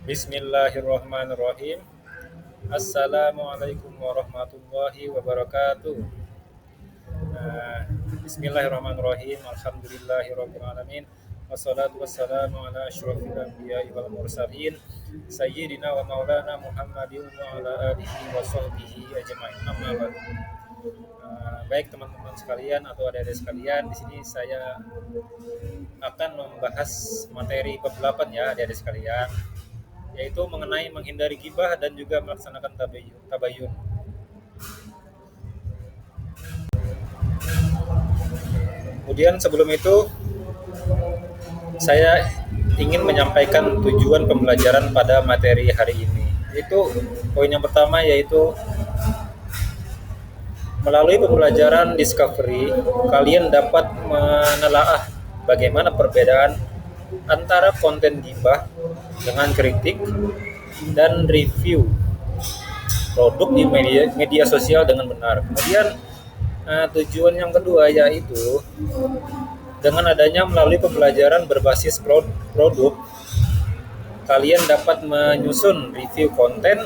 Bismillahirrahmanirrahim. Assalamualaikum warahmatullahi wabarakatuh. Eh, Bismillahirrahmanirrahim. Alhamdulillahirrabbilalamin. Wassalatu wassalamu ala asyrafil anbiya'i wal mursalin sayyidina wa maulana Muhammadin wa ala alihi wa sahbihi ajma'in. Amma ba'du. Baik teman-teman sekalian atau adik-adik sekalian, di sini saya akan membahas materi bab 8 ya adik-adik sekalian, yaitu mengenai menghindari gibah dan juga melaksanakan tabayun. Kemudian sebelum itu saya ingin menyampaikan tujuan pembelajaran pada materi hari ini. Itu poin yang pertama, yaitu melalui pembelajaran discovery, kalian dapat menelaah bagaimana perbedaan antara konten gibah dengan kritik dan review produk di media sosial dengan benar. Kemudian tujuan yang kedua yaitu dengan adanya melalui pembelajaran berbasis produk, kalian dapat menyusun review konten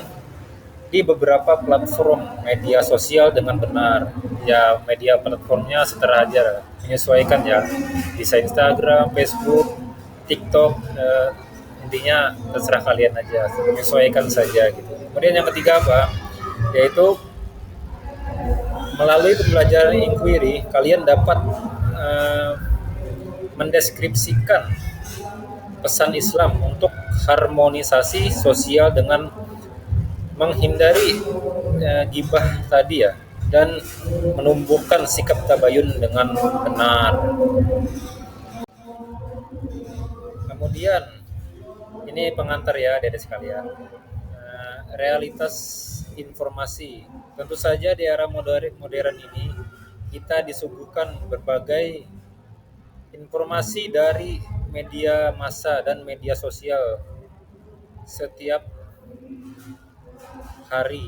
di beberapa platform media sosial dengan benar. Ya, media platformnya sederhana, menyesuaikan ya. Bisa Instagram, Facebook, TikTok, intinya terserah kalian aja, menyesuaikan saja gitu. Kemudian yang ketiga apa? Yaitu melalui pembelajaran inquiry, kalian dapat mendeskripsikan pesan Islam untuk harmonisasi sosial dengan menghindari gibah tadi ya, dan menumbuhkan sikap tabayun dengan benar. Kemudian ini pengantar ya adik-adik sekalian. Realitas informasi. Tentu saja di era modern ini kita disuguhkan berbagai informasi dari media massa dan media sosial setiap hari.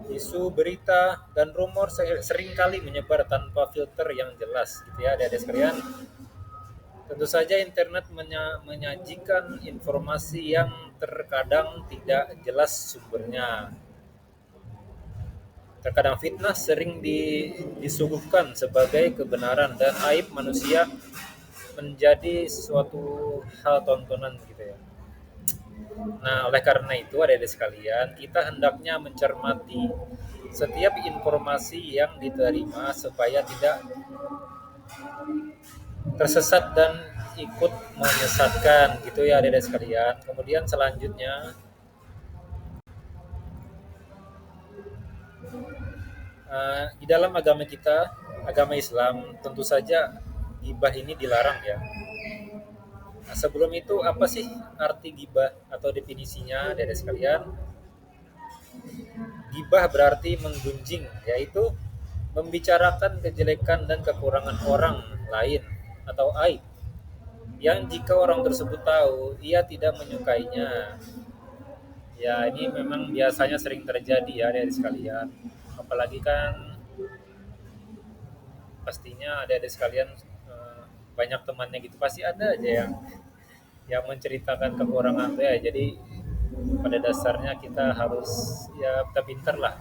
Isu, berita, dan rumor seringkali menyebar tanpa filter yang jelas gitu ya adik-adik sekalian. Tentu saja internet menyajikan informasi yang terkadang tidak jelas sumbernya. Terkadang fitnah sering disuguhkan sebagai kebenaran dan aib manusia menjadi suatu hal tontonan gitu ya. Nah, oleh karena itu adik-adik sekalian, kita hendaknya mencermati setiap informasi yang diterima supaya tidak tersesat dan ikut menyesatkan gitu ya adik-adik sekalian. Kemudian selanjutnya di dalam agama kita, agama Islam, tentu saja gibah ini dilarang ya. Nah, sebelum itu apa sih arti gibah atau definisinya adik-adik sekalian? Gibah berarti menggunjing, yaitu membicarakan kejelekan dan kekurangan orang lain atau aib yang jika orang tersebut tahu ia tidak menyukainya. Ya, ini memang biasanya sering terjadi ya adik sekalian. Apalagi kan pastinya adik sekalian banyak temannya gitu, pasti ada aja yang menceritakan kekurangan tuh ya. Jadi pada dasarnya kita harus ya kita pintar lah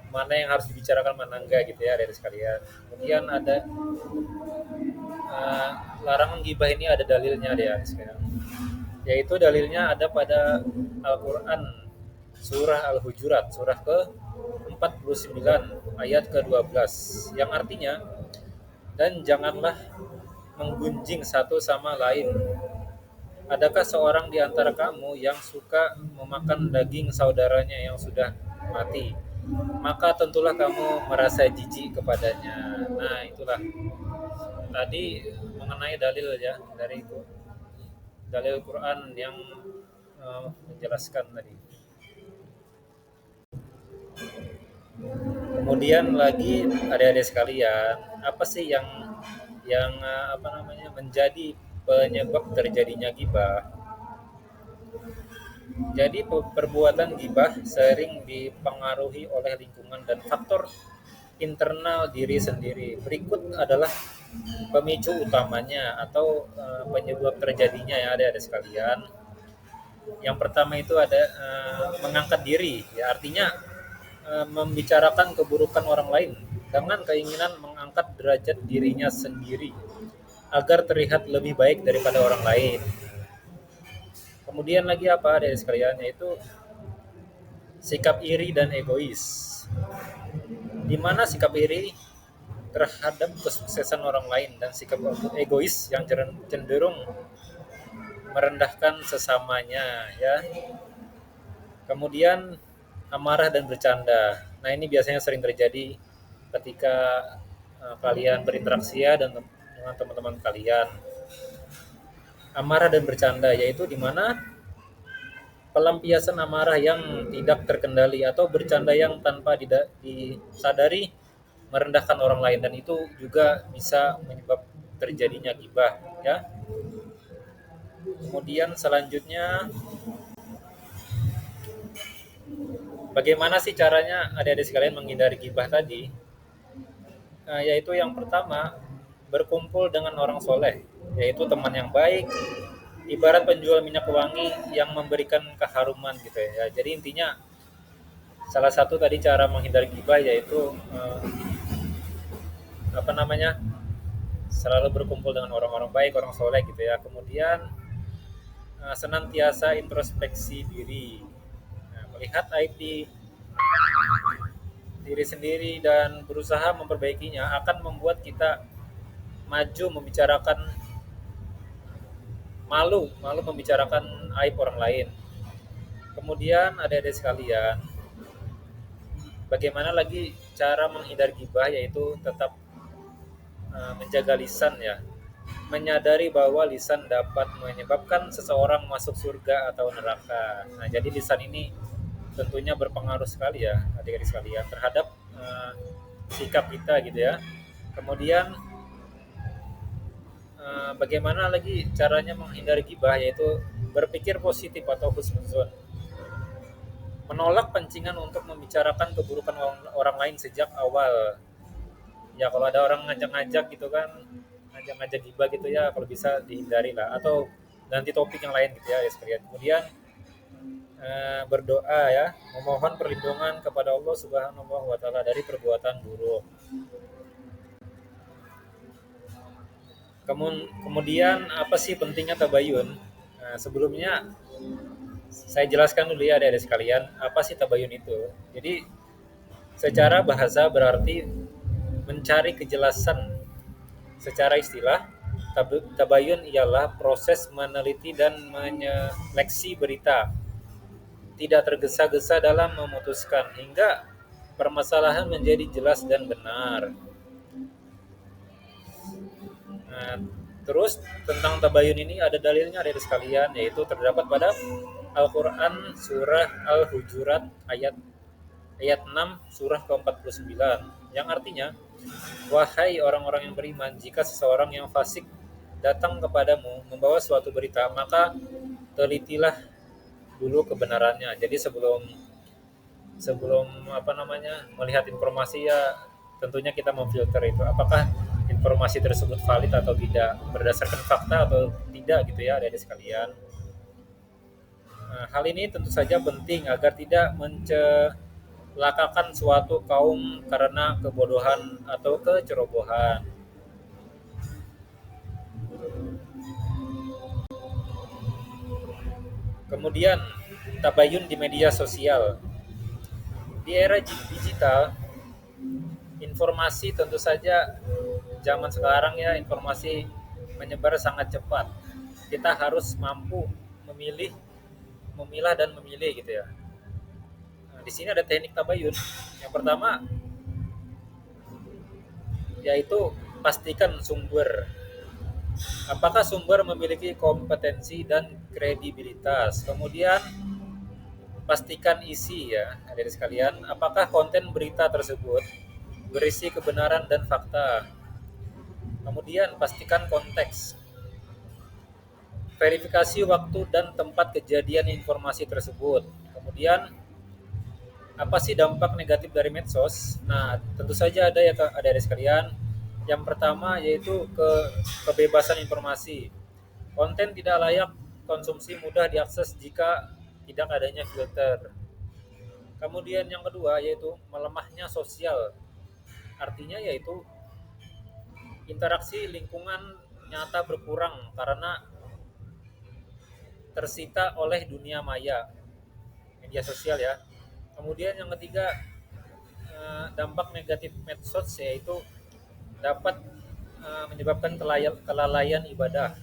mana yang harus dibicarakan mana enggak gitu ya adik sekalian. Kemudian ada larangan gibah ini ada dalilnya adik sekalian. Yaitu dalilnya ada pada Al-Quran surah Al-Hujurat surah ke-49 ayat ke-12 yang artinya, dan janganlah menggunjing satu sama lain. Adakah seorang di antara kamu yang suka memakan daging saudaranya yang sudah mati? Maka tentulah kamu merasa jijik kepadanya. Nah, itulah tadi mengenai dalil ya dari dalil Quran yang menjelaskan tadi. Kemudian lagi adik-adik sekalian, apa sih yang menjadi penyebab terjadinya gibah? Jadi perbuatan gibah sering dipengaruhi oleh lingkungan dan faktor internal diri sendiri. Berikut adalah pemicu utamanya atau penyebab terjadinya ya adik-adik sekalian. Yang pertama itu ada mengangkat diri, ya artinya membicarakan keburukan orang lain dengan keinginan mengangkat derajat dirinya sendiri agar terlihat lebih baik daripada orang lain. Kemudian lagi apa dari sekalian, yaitu sikap iri dan egois. Di mana sikap iri terhadap kesuksesan orang lain dan sikap egois yang cenderung merendahkan sesamanya, ya. Kemudian amarah dan bercanda. Nah, ini biasanya sering terjadi ketika kalian berinteraksi ya dengan teman-teman kalian. Amarah dan bercanda yaitu di mana pelampiasan amarah yang tidak terkendali atau bercanda yang tanpa disadari merendahkan orang lain, dan itu juga bisa menyebab terjadinya ghibah, ya. Kemudian selanjutnya, bagaimana sih caranya adik-adik sekalian menghindari ghibah tadi? Yaitu yang pertama, berkumpul dengan orang soleh, yaitu teman yang baik, ibarat penjual minyak wangi yang memberikan keharuman gitu ya. Jadi intinya salah satu tadi cara menghindari ghibah yaitu apa namanya, selalu berkumpul dengan orang-orang baik, orang soleh gitu ya. Kemudian senantiasa introspeksi diri, melihat aib di diri sendiri dan berusaha memperbaikinya akan membuat kita maju membicarakan malu membicarakan aib orang lain. Kemudian adik-adik sekalian, bagaimana lagi cara menghindari ghibah, yaitu tetap menjaga lisan ya. Menyadari bahwa lisan dapat menyebabkan seseorang masuk surga atau neraka. Nah, jadi lisan ini tentunya berpengaruh sekali ya adik-adik sekalian terhadap sikap kita gitu ya. Kemudian bagaimana lagi caranya menghindari ghibah, yaitu berpikir positif atau husnuzon. Menolak pancingan untuk membicarakan keburukan orang lain sejak awal. Ya kalau ada orang ngajak-ngajak gitu kan, ngajak-ngajak ghibah gitu ya, kalau bisa dihindari lah atau ganti topik yang lain gitu ya, ya sekalian. Kemudian berdoa ya, memohon perlindungan kepada Allah Subhanahu wa taala dari perbuatan buruk. Kemudian apa sih pentingnya tabayun? Nah, sebelumnya saya jelaskan dulu ya adik-adik sekalian, apa sih tabayun itu? Jadi secara bahasa berarti mencari kejelasan. Secara istilah, tabayun ialah proses meneliti dan menyeleksi berita, tidak tergesa-gesa dalam memutuskan hingga permasalahan menjadi jelas dan benar. Nah, terus tentang tabayun ini ada dalilnya dari sekalian, yaitu terdapat pada Al-Quran surah Al-Hujurat ayat 6 surah ke-49 yang artinya, wahai orang-orang yang beriman, jika seseorang yang fasik datang kepadamu membawa suatu berita, maka telitilah dulu kebenarannya. Jadi sebelum melihat informasi ya tentunya kita memfilter itu apakah informasi tersebut valid atau tidak, berdasarkan fakta atau tidak gitu ya adik-adik sekalian. Nah, hal ini tentu saja penting agar tidak mencelakakan suatu kaum karena kebodohan atau kecerobohan. Kemudian tabayun di media sosial. Di era digital, informasi tentu saja zaman sekarang ya, informasi menyebar sangat cepat. Kita harus mampu memilah dan memilih gitu ya. Nah, di sini ada teknik tabayun. Yang pertama yaitu pastikan sumber. Apakah sumber memiliki kompetensi dan kredibilitas? Kemudian pastikan isi ya, adik sekalian. Apakah konten berita tersebut berisi kebenaran dan fakta? Kemudian pastikan konteks. Verifikasi waktu dan tempat kejadian informasi tersebut. Kemudian apa sih dampak negatif dari medsos? Nah, tentu saja ada ya adik sekalian. Yang pertama yaitu kebebasan informasi. Konten tidak layak konsumsi mudah diakses jika tidak adanya filter. Kemudian yang kedua yaitu melemahnya sosial. Artinya yaitu interaksi lingkungan nyata berkurang karena tersita oleh dunia maya, media sosial ya. Kemudian yang ketiga, dampak negatif medsos yaitu dapat menyebabkan kelalaian ibadah.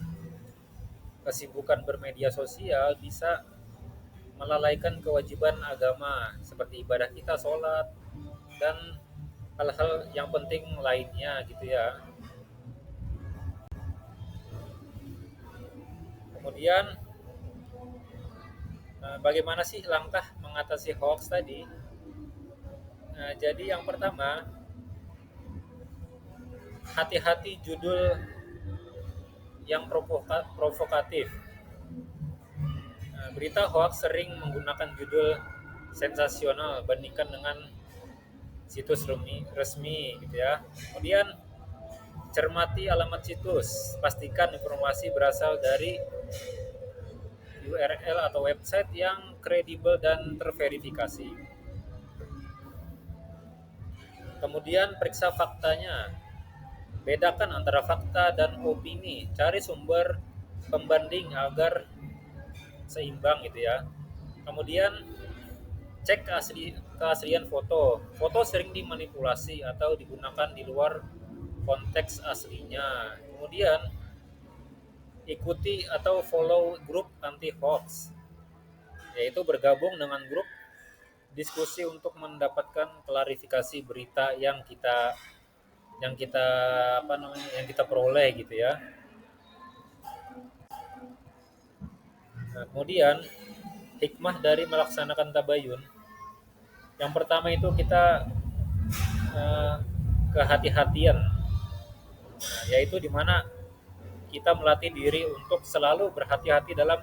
Kesibukan bermedia sosial bisa melalaikan kewajiban agama seperti ibadah kita, sholat, dan hal-hal yang penting lainnya gitu ya. Kemudian bagaimana sih langkah mengatasi hoax tadi? Jadi yang pertama, hati-hati judul yang provokatif. Berita hoax sering menggunakan judul sensasional bandingkan dengan situs resmi gitu ya. Kemudian cermati alamat situs, pastikan informasi berasal dari URL atau website yang kredibel dan terverifikasi. Kemudian periksa faktanya, bedakan antara fakta dan opini, cari sumber pembanding agar seimbang gitu ya. Kemudian cek keaslian foto. Foto sering dimanipulasi atau digunakan di luar konteks aslinya. Kemudian ikuti atau follow grup anti hoax, yaitu bergabung dengan grup diskusi untuk mendapatkan klarifikasi berita yang kita yang kita peroleh gitu ya. Nah, kemudian hikmah dari melaksanakan tabayun. Yang pertama itu kita kehati-hatian, yaitu di mana kita melatih diri untuk selalu berhati-hati dalam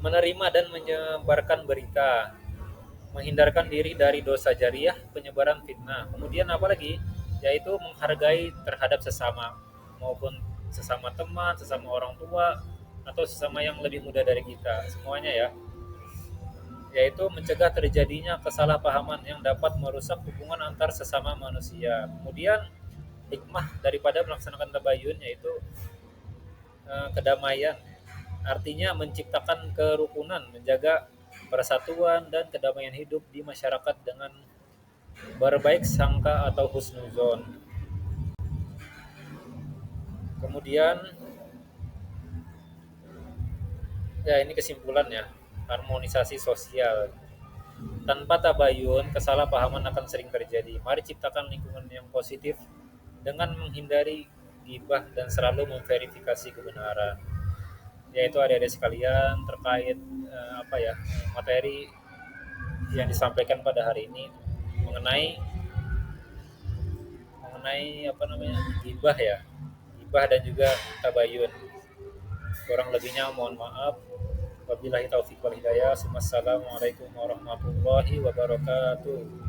menerima dan menyebarkan berita, menghindarkan diri dari dosa jariah, penyebaran fitnah. Kemudian apalagi? Yaitu menghargai terhadap sesama, maupun sesama teman, sesama orang tua, atau sesama yang lebih muda dari kita, semuanya ya. Yaitu mencegah terjadinya kesalahpahaman yang dapat merusak hubungan antar sesama manusia. Kemudian hikmah daripada melaksanakan tabayun yaitu kedamaian. Artinya menciptakan kerukunan, menjaga persatuan dan kedamaian hidup di masyarakat dengan berbaik sangka atau husnuzon. Kemudian ya ini kesimpulannya, harmonisasi sosial. Tanpa tabayun, kesalahpahaman akan sering terjadi. Mari ciptakan lingkungan yang positif dengan menghindari gibah dan selalu memverifikasi kebenaran. Yaitu adik-adik sekalian terkait materi yang disampaikan pada hari ini mengenai gibah ya, gibah dan juga tabayun. Kurang lebihnya mohon maaf. Wabillahi taufiq wal hidayah. Wassalamualaikum warahmatullahi wabarakatuh.